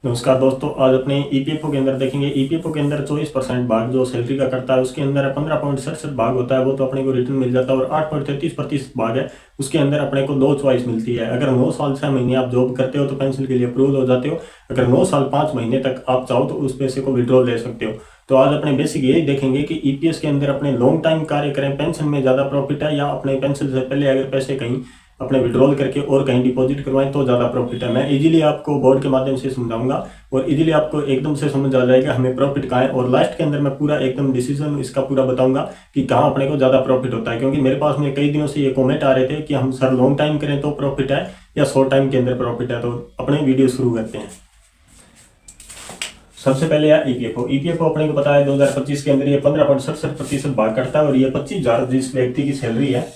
नमस्कार दोस्तों, आज अपने ईपीएफओ के अंदर देखेंगे। ईपीएफओ के अंदर 24% भाग जो सैलरी का करता है उसके अंदर 15.67 भाग होता है, वो तो अपने को रिटर्न मिल जाता है। और 8.33% भाग है उसके अंदर अपने को 2 चॉइस मिलती है। अगर 9 साल 6 महीने आप जॉब करते हो तो पेंशन के लिए अप्रूवल हो जाते हो। अगर 9 साल 5 महीने तक आप चाहो तो उस पैसे को विड्रॉल ले सकते हो। तो आज अपने बेसिक यही देखेंगे कि ईपीएस के अंदर अपने लॉन्ग टाइम कार्य करें, पेंशन में ज़्यादा प्रॉफिट है, या अपने पेंशन से पहले अगर पैसे कहीं अपने विड्रॉल करके और कहीं डिपॉजिट करवाएं तो ज़्यादा प्रॉफिट है। मैं इजीली आपको बोर्ड के माध्यम से समझाऊंगा और इजीली आपको एकदम से समझ आ जाएगा हमें प्रॉफिट कहाँ है। और लास्ट के अंदर मैं पूरा एकदम डिसीजन इसका पूरा बताऊंगा कि कहाँ अपने को ज़्यादा प्रॉफिट होता है। क्योंकि मेरे पास में कई दिनों से ये कमेंट आ रहे थे कि हम सर लॉन्ग टाइम करें तो प्रॉफिट है या शॉर्ट टाइम के अंदर प्रॉफिट है। तो अपने वीडियो शुरू करते हैं। सबसे पहले यार ईपीएफओ अपने को पता है 2025 के अंदर ये 15.67% भाग करता है। और ये 25,000 जिस व्यक्ति की सैलरी है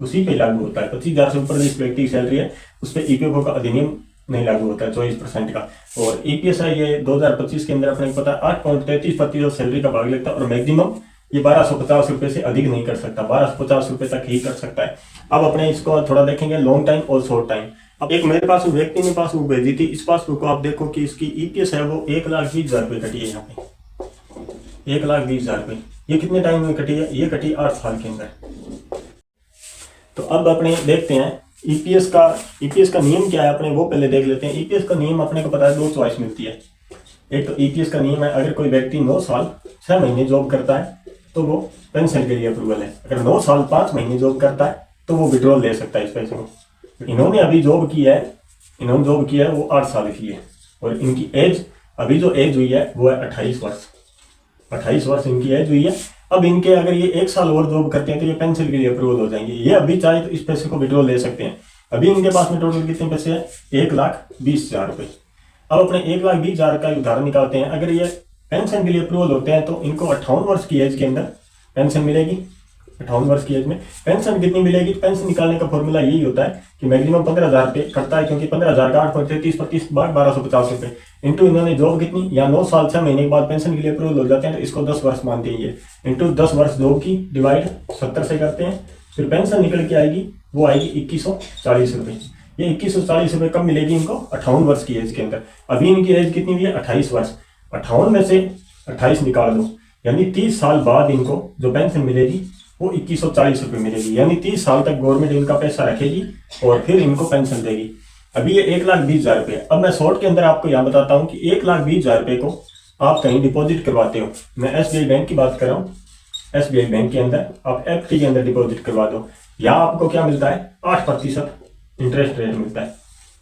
उसी पे लागू होता है। 25,000 से ऊपर जिस व्यक्ति की सैलरी है उस पर ईपीएफओ का अधिनियम नहीं लागू होता है 24% का। और ईपीएस है ये 2025 के अंदर अपने को पता है 8.33% सैलरी का भाग लेता है। और मैक्सिमम ये 1250 रुपए से अधिक नहीं कर सकता, 1250 रुपए तक ही कर सकता है। अब अपने इसको थोड़ा देखेंगे लॉन्ग टाइम और शॉर्ट टाइम। अब एक मेरे पास व्यक्ति ने पासबुक भेजी थी। इस पासबुक को आप देखो कि इसकी ईपीएस है वो 1,20,000 रुपये कटी है। यहाँ पे 1,20,000 रुपये ये कितने टाइम में कटी है? ये कटी 8 साल के अंदर। तो अब अपने देखते हैं ईपीएस का नियम क्या है, अपने वो पहले देख लेते हैं। ईपीएस का नियम अपने को पता है 2 चॉइस मिलती है। एक तो ईपीएस का नियम है अगर कोई व्यक्ति 9 साल 6 महीने जॉब करता है तो वो पेंशन के लिए अप्रूवल है। अगर 9 साल 5 महीने जॉब करता है तो वो विड्रॉल ले सकता है इस पैसे को। इन्होंने अभी जॉब की है, वो 8 साल की है। और इनकी एज अभी जो एज हुई है वो है 28 वर्ष। 28 वर्ष इनकी एज हुई है। अब इनके अगर ये 1 साल और जॉब करते हैं तो ये पेंशन के लिए अप्रूवल हो जाएंगे। ये अभी चाहे तो इस पैसे को विड्रॉल ले सकते हैं। अभी इनके पास में टोटल कितने पैसे हैं? 1,20,000 रुपये। अब अपने 1,20,000 का उदाहरण निकालते हैं। अगर ये पेंशन के लिए अप्रूवल होते हैं तो इनको 58 वर्ष की एज के अंदर पेंशन मिलेगी। 58 वर्ष की एज में पेंशन कितनी मिलेगी? पेंशन निकालने का फॉर्मूला यही होता है कि मैक्सिमम 15,000 रुपये करता है। क्योंकि 15,000 का 8.33% भाग 1250 रुपये इंटू इन्होंने जॉब कितनी, या 9 साल 6 महीने के बाद पेंशन के लिए अप्रूवल हो जाते हैं तो इसको 10 वर्ष मानते हैं ये, इंटू 10 वर्ष जॉब की डिवाइड 70 से करते हैं। फिर पेंशन निकल के आएगी, वो आएगी 2,140 रुपये। ये 2,140 रुपये कब मिलेगी इनको? 58 वर्ष की एज के अंदर। अभी इनकी एज कितनी हुई है? 28 वर्ष। 58 में से 28 निकाल दो, यानी 30 साल बाद इनको जो पेंशन मिलेगी वो 2,140 रुपये मिलेगी। यानी 30 साल तक गवर्नमेंट इनका पैसा रखेगी और फिर इनको पेंशन देगी। अभी ये 1,20,000 रुपये। अब मैं शॉर्ट के अंदर आपको यहाँ बताता हूँ कि 1,20,000 रुपये को आप कहीं डिपॉजिट करवाते हो। मैं एसबीआई बैंक की बात कर रहा हूँ। एसबीआई बैंक के अंदर आप एफडी के अंदर डिपॉजिट करवा दो। यहाँ आपको क्या मिलता है? 8% इंटरेस्ट रेट मिलता है,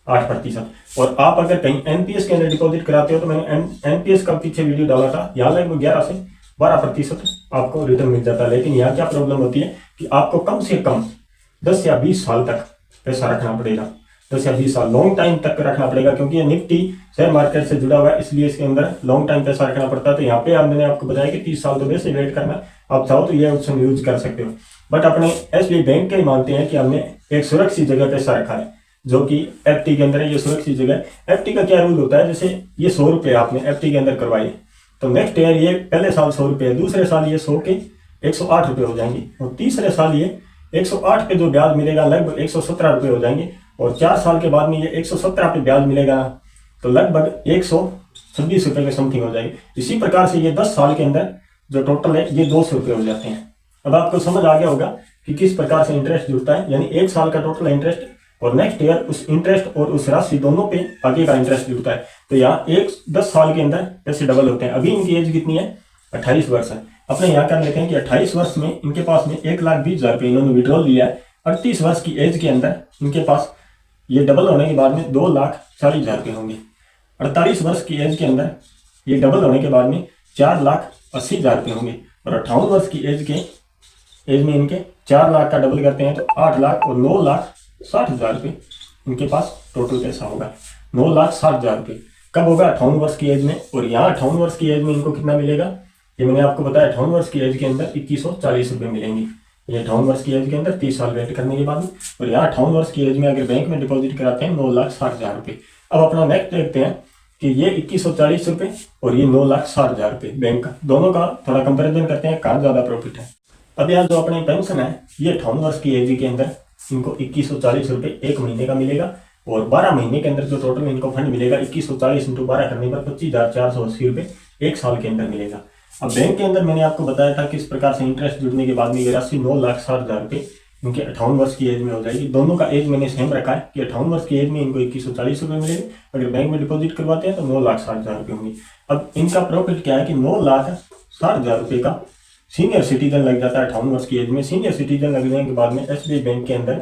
8%। और आप अगर कहीं एनपीएस के अंदर डिपॉजिट कराते हो तो मैंने एनपीएस का पीछे वीडियो डाला था, यहाँ लगभग 11 से 12% आपको रिटर्न मिल जाता है। लेकिन यहाँ क्या प्रॉब्लम होती है कि आपको कम से कम 10 या 20 साल तक पैसा रखना पड़ेगा। 10 या 20 साल लॉन्ग टाइम तक रखना पड़ेगा। क्योंकि ये निफ्टी शेयर मार्केट से जुड़ा हुआ है, इसलिए इसके अंदर लॉन्ग टाइम पैसा रखना पड़ता है। तो यहाँ पे मैंने आपको बताया कि 30 साल तो वैसे वेट करना, आप चाहो तो ये ऑप्शन यूज कर सकते हो। बट अपने एसबीआई बैंक के मानते हैं कि हमने एक सुरक्षित जगह पैसा रखा है जो कि एफडी के अंदर है। ये सुरक्षित जगह। एफडी का क्या रूल होता है? जैसे ये 100 रुपये आपने एफडी के अंदर करवाए तो नेक्स्ट ईयर ये पहले साल 100 रुपये, दूसरे साल ये 100 के 108 रुपये हो जाएंगे। और तीसरे साल ये 108 पे जो ब्याज मिलेगा लगभग 117 रुपये हो जाएंगे। और 4 साल के बाद में ये 117 पे ब्याज मिलेगा तो लगभग 126 रुपये के समथिंग हो जाएगी। इसी प्रकार से ये 10 साल के अंदर जो टोटल है ये 200 रुपये हो जाते हैं। अब आपको समझ आ गया होगा कि किस प्रकार से इंटरेस्ट जुड़ता है। यानी 1 साल का टोटल इंटरेस्ट और नेक्स्ट ईयर उस इंटरेस्ट और उस राशि दोनों पे आगे का इंटरेस्ट जुड़ता है। तो यहाँ 10 साल के अंदर पैसे डबल होते हैं। अभी इनकी एज कितनी है? 28 वर्ष है। अपने यहाँ कर लेते हैं कि 28 वर्ष में इनके पास में 1,20,000 रुपये इन्होंने विड्रॉल लिया है। 38 वर्ष की एज के अंदर इनके पास ये डबल होने के बाद में 2,40,000 रुपये होंगे। 48 वर्ष की एज के अंदर ये डबल होने के बाद में 4,80,000 रुपये होंगे। और 58 वर्ष की एज में इनके 4 लाख का डबल करते हैं तो 8 लाख और 9,60,000 रुपये इनके पास टोटल पैसा होगा। 9,60,000 रुपये कब होगा? 58 वर्ष की एज में। और यहाँ 58 वर्ष की एज में इनको कितना मिलेगा? ये मैंने आपको बताया 58 वर्ष की एज के अंदर 2,140 रुपये मिलेंगे। ये 58 वर्ष की एज के अंदर 30 साल वेट करने के बाद में। और यहाँ 58 वर्ष की एज में अगर बैंक में डिपॉजिट कराते हैं 9,60,000 रुपये। अब अपना नेक्स्ट देखते हैं कि ये 2,140 रुपये और ये 9,60,000 रुपये बैंक का, दोनों का थोड़ा कंपेरिजन करते हैं कहाँ ज़्यादा प्रॉफिट है। अब यहाँ जो अपनी पेंशन है ये 58 वर्ष की एज के अंदर इनको 2,140 रुपये 1 महीने का मिलेगा। और 12 महीने के अंदर जो टोटल इनको फंड मिलेगा 2140 इंटू 12 करने पर 25,480 रुपये एक साल के अंदर मिलेगा। अब बैंक के अंदर मैंने आपको बताया था किस प्रकार से इंटरेस्ट जुड़ने के बाद में ये राशि 9,60,000 रुपये इनके 58 वर्ष की एज में हो जाएगी। दोनों का एज मैंने सेम रखा है कि 58 वर्ष की एज में इनको 2140 रुपये मिलेंगे। अगर बैंक में डिपॉजिट करवाते हैं तो 9,60,000 रुपये होंगे। अब इनका प्रॉफिट क्या है कि 9,60,000 रुपये का सीनियर सिटीजन लग जाता है 58 वर्ष की एज में। सीनियर सिटीजन लगने के बाद में SBI बैंक के अंदर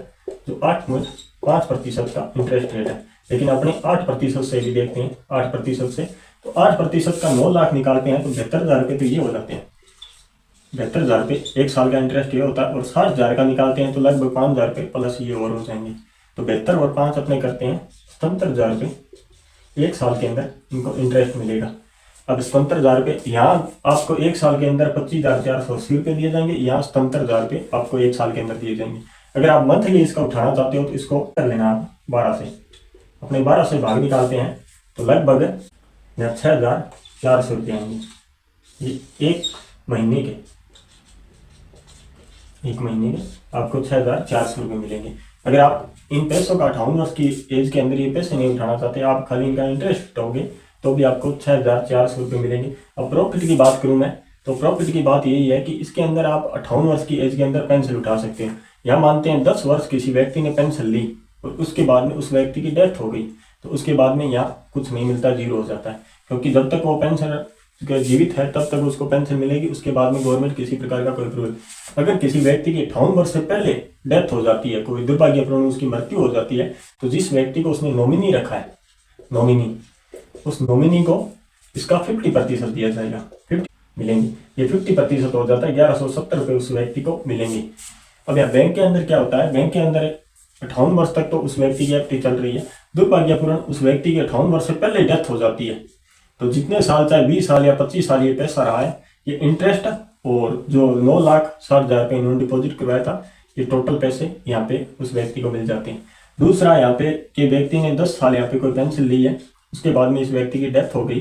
जो 8.5% का इंटरेस्ट रेट है, लेकिन अपने 8% से भी देखते हैं 8% से, तो 8% का 9 लाख निकालते हैं तो 72,000 रुपये तो ये हो जाते हैं। 72,000 रुपये एक साल का इंटरेस्ट ये होता है। और 60,000 का निकालते हैं तो लगभग 5,000 रुपये प्लस ये और हो जाएंगे। तो 72 और 5 अपने करते हैं 77,000 रुपये एक साल के अंदर इनको इंटरेस्ट मिलेगा। अब 77,000 रुपये यहाँ आपको एक साल के अंदर 25,480 रुपये दिए जाएंगे, यहाँ 77,000 रुपये आपको एक साल के अंदर दिए जाएंगे। अगर आप मंथली इसका उठाना चाहते हो तो इसको कर लेना आप 12 से, अपने 12 से भाग निकालते हैं तो लगभग यहाँ 6,400 रुपये आएंगे। ये एक महीने के आपको 6,400 रुपये मिलेंगे। अगर आप इन पैसों का 58 वर्ष की एज के अंदर ये पैसे नहीं उठाना चाहते, आप खाली इनका इंटरेस्ट उठाओगे तो भी आपको 6,400 रुपये मिलेंगे। अब प्रॉफिट की बात करूं मैं तो प्रॉफिट की बात यही है कि इसके अंदर आप 58 वर्ष की एज के अंदर पेंशन उठा सकते हैं। यहाँ मानते हैं 10 वर्ष किसी व्यक्ति ने पेंशन ली और उसके बाद में उस व्यक्ति की डेथ हो गई तो उसके बाद में यहाँ कुछ नहीं मिलता, जीरो हो जाता है। क्योंकि जब तक वो पेंशन जीवित है तब तक उसको पेंशन मिलेगी, उसके बाद में गवर्नमेंट किसी प्रकार का कोई अप्रूवल। अगर किसी व्यक्ति की 58 वर्ष से पहले डेथ हो जाती है, कोई दुर्भाग्यपूर्ण उसकी मृत्यु हो जाती है, तो जिस व्यक्ति को उसने नॉमिनी रखा है, उस नॉमिनी को इसका 50% दिया जाएगा, 50 मिलेंगे। ये 50% हो जाता है, 1,170 रुपये उस व्यक्ति को मिलेंगे। अब यहाँ बैंक के अंदर क्या होता है, बैंक के अंदर 58 वर्ष तक तो उस व्यक्ति की एफडी चल रही है। दुर्भाग्यपूर्ण उस व्यक्ति की 58 वर्ष से पहले डेथ हो जाती है तो जितने साल, चाहे 20 साल या 25 साल ये पैसा रहा है, ये इंटरेस्ट और जो 9,60,000 रुपये इन्होंने डिपॉजिट करवाया था, ये टोटल पैसे यहाँ पे उस व्यक्ति को मिल जाते हैं। दूसरा यहाँ पे कि व्यक्ति ने 10 साल यहाँ पे कोई पेंशन ली है, उसके बाद में इस व्यक्ति की डेथ हो गई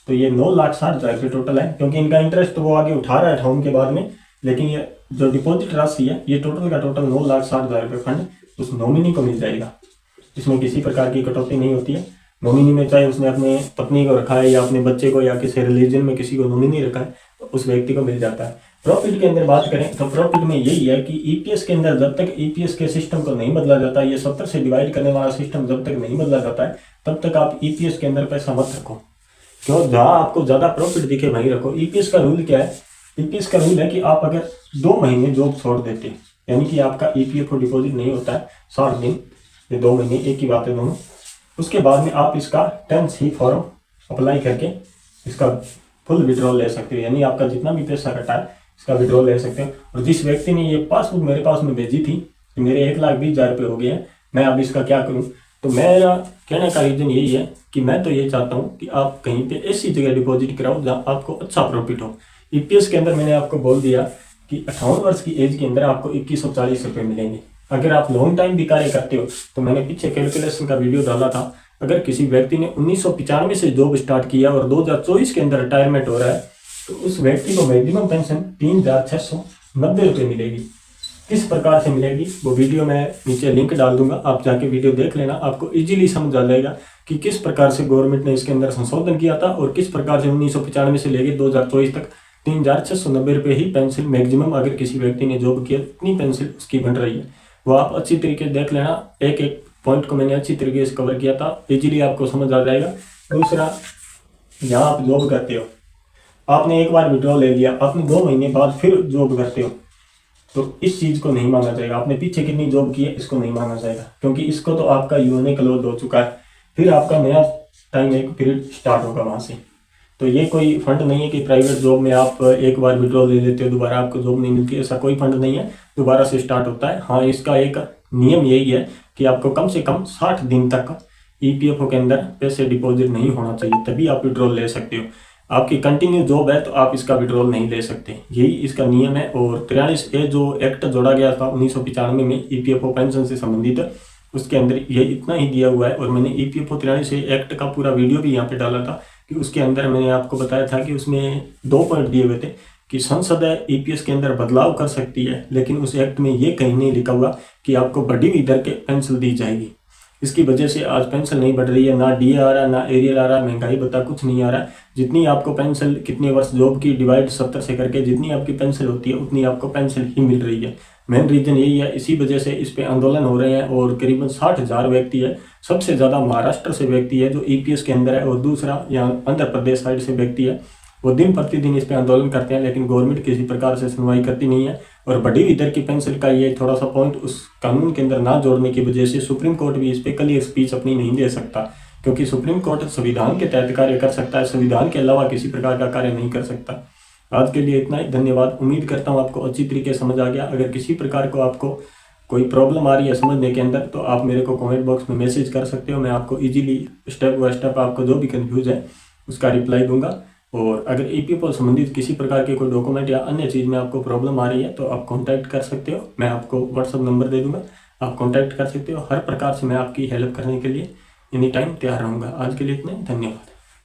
तो ये 9,60,000 रुपये टोटल है। क्योंकि इनका इंटरेस्ट तो वो आगे उठा रहा है 58 के बाद में, लेकिन ये जो डिपॉजिट राशि है ये टोटल का टोटल 9,60,000 रुपये फंड उस नॉमिनी को मिल जाएगा। इसमें किसी प्रकार की कटौती नहीं होती है। नॉमिनी में चाहे उसने अपने पत्नी को रखा है या अपने बच्चे को या किसी रिलीजन में किसी को नॉमिनी रखा है तो उस व्यक्ति को मिल जाता है। प्रॉफिट के अंदर बात करें तो प्रॉफिट में यही है कि ईपीएस के अंदर जब तक ईपीएस के सिस्टम को नहीं बदला जाता, ये 70 से डिवाइड करने वाला सिस्टम जब तक नहीं बदला जाता है तब तक आप ईपीएस के अंदर पैसा मत रखो। क्यों, जहाँ आपको ज्यादा प्रॉफिट दिखे वहीं रखो। ईपीएस का रूल क्या है, ईपीएस का रूल है कि आप अगर 2 महीने जॉब छोड़ देते, यानी कि आपका ईपीएफओ डिपॉजिट नहीं होता है 60 दिन, ये 2 महीने एक ही बात है दोनों, उसके बाद में आप इसका 10C फॉर्म अप्लाई करके इसका फुल विड्रॉल ले सकते हो। यानी आपका जितना भी पैसा कटा है इसका विड्रॉल ले सकते हो। और जिस व्यक्ति ने ये पासबुक मेरे पास में भेजी थी कि मेरे 1,20,000 रुपये हो गए हैं, मैं अब इसका क्या करूं, तो मेरा कहने का रीजन यही है कि मैं तो ये चाहता हूं कि आप कहीं पे ऐसी जगह डिपॉजिट कराओ जहां आपको अच्छा प्रॉफिट हो। ईपीएस के अंदर मैंने आपको बोल दिया कि 58 वर्ष की एज के अंदर आपको 2140 रुपये मिलेंगे। अगर आप लॉन्ग टाइम भी कार्य करते हो तो मैंने पीछे कैलकुलेशन का वीडियो डाला था, अगर किसी व्यक्ति ने 1995 से जॉब स्टार्ट किया और 2024 के अंदर रिटायरमेंट हो रहा है तो उस व्यक्ति को मैक्सिमम पेंशन 3,690 रुपये मिलेगी। किस प्रकार से मिलेगी वो वीडियो मैं नीचे लिंक डाल दूंगा, आप जाके वीडियो देख लेना, आपको इजीली समझ आ जाएगा कि किस प्रकार से गवर्नमेंट ने इसके अंदर संशोधन किया था और किस प्रकार से 1995 से लेकर 2024 तक 3,690 रुपये ही पेंशन मैक्सिमम अगर किसी व्यक्ति ने जॉब किया इतनी पेंशन उसकी बन रही है। वो आप अच्छी तरीके से देख लेना, एक एक पॉइंट को मैंने अच्छी तरीके से कवर किया था, इजीली आपको समझ आ जाएगा। दूसरा, यहाँ आप जॉब करते हो, आपने एक बार विड्रॉल ले लिया, आपने 2 महीने बाद फिर जॉब करते हो तो इस चीज़ को नहीं माना जाएगा। आपने पीछे कितनी जॉब की है इसको नहीं माना जाएगा, क्योंकि इसको तो आपका यूने क्लोज हो चुका है, फिर आपका नया टाइम एक पीरियड स्टार्ट होगा वहाँ से। तो ये कोई फंड नहीं है कि प्राइवेट जॉब में आप एक बार विड्रॉल ले लेते हो दोबारा आपको जॉब नहीं मिलती, ऐसा कोई फंड नहीं है, दोबारा से स्टार्ट होता है। हाँ, इसका एक नियम यही है कि आपको कम से कम 60 दिन तक ईपीएफओ के अंदर पैसे डिपॉजिट नहीं होना चाहिए, तभी आप विड्रॉल ले सकते हो। आपकी कंटिन्यू जॉब है तो आप इसका विड्रॉल नहीं ले सकते, यही इसका नियम है। और 43A जो एक्ट जोड़ा गया था 1995 में ईपीएफओ पेंशन से संबंधित, उसके अंदर ये इतना ही दिया हुआ है। और मैंने ईपीएफओ 43A एक्ट का पूरा वीडियो भी यहाँ पे डाला था कि उसके अंदर मैंने आपको बताया था कि उसमें 2 पॉइंट दिए हुए थे कि संसद ईपीएस के अंदर बदलाव कर सकती है, लेकिन उस एक्ट में ये कहीं नहीं लिखा हुआ कि आपको बढ़ी हुई दर के पेंशन दी जाएगी। इसकी वजह से आज पेंशन नहीं बढ़ रही है, ना डीए आ रहा है, ना एरियल आ रहा है, महंगाई भत्ता कुछ नहीं आ रहा है। जितनी आपको पेंशन कितने वर्ष जॉब की डिवाइड 70 से करके जितनी आपकी पेंशन होती है उतनी आपको पेंशन ही मिल रही है। मेन रीजन यही है, इसी वजह से इस पे आंदोलन हो रहे हैं और करीबन 60,000 व्यक्ति है। सबसे ज़्यादा महाराष्ट्र से व्यक्ति है जो ईपीएस के अंदर है, और दूसरा यहाँ आंध्र प्रदेश साइड से व्यक्ति है। वो दिन प्रतिदिन इस पे आंदोलन करते हैं, लेकिन गवर्नमेंट किसी प्रकार से सुनवाई करती नहीं है। और बढ़ी हुई दर की पेंशन का ये थोड़ा सा पॉइंट उस कानून के अंदर ना जोड़ने की वजह से सुप्रीम कोर्ट भी इस पे क्लियर स्पीच अपनी नहीं दे सकता, क्योंकि सुप्रीम कोर्ट संविधान के तहत कार्य कर सकता है, संविधान के अलावा किसी प्रकार का कार्य नहीं कर सकता। आज के लिए इतना ही, धन्यवाद। उम्मीद करता हूँ आपको अच्छी तरीके से समझ आ गया। अगर किसी प्रकार को आपको कोई प्रॉब्लम आ रही है समझने के अंदर, तो आप मेरे को कमेंट बॉक्स में मैसेज कर सकते हो। मैं आपको इजीली स्टेप बाय स्टेप आपको जो भी कंफ्यूज है उसका रिप्लाई दूंगा। और अगर ईपीएफओ संबंधित किसी प्रकार के कोई डॉक्यूमेंट या अन्य चीज़ में आपको प्रॉब्लम आ रही है तो आप कॉन्टैक्ट कर सकते हो। मैं आपको व्हाट्सअप नंबर दे दूंगा, आप कॉन्टैक्ट कर सकते हो। हर प्रकार से मैं आपकी हेल्प करने के लिए एनी टाइम तैयार रहूँगा। आज के लिए इतना ही, धन्यवाद।